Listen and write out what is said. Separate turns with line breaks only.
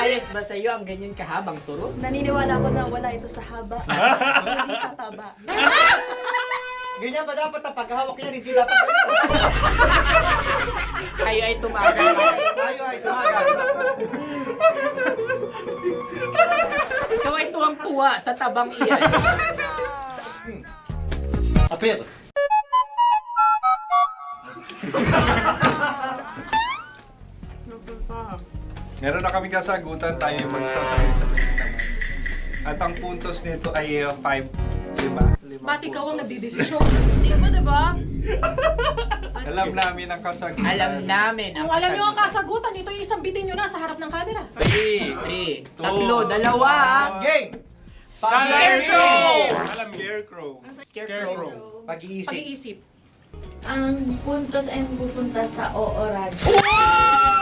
Ayos ba sa iyo ang ganyan kahabang turo?
Naniniwala ko na wala ito sa haba. Hindi sa taba.
Ganyan ba dapat ang paghawak yan? Hindi dapat ganito.
Kayo ay tumagal.
Tayo ay tumagal.
Ikaw ay tuwang-tuwa sa tabang iyan.
Apir.
Meron na kaming kasagutan, tayo yung magsasabi-sabi naman. At ang puntos nito ay 5. 5.
Ba't ikaw ang nagdidesisyon?
Hindi mo, diba?
Alam namin ang kasagutan.
Alam namin.
Kung alam nyo ang kasagutan, ito yung isang bitin nyo na sa harap ng camera.
3.
3, 2, 2.
Game!
Scarecrow!
Scarecrow.
Pag-iisip.
Pag-iisip.
Ang puntos ay pupunta sa Oo Radio.
Wow!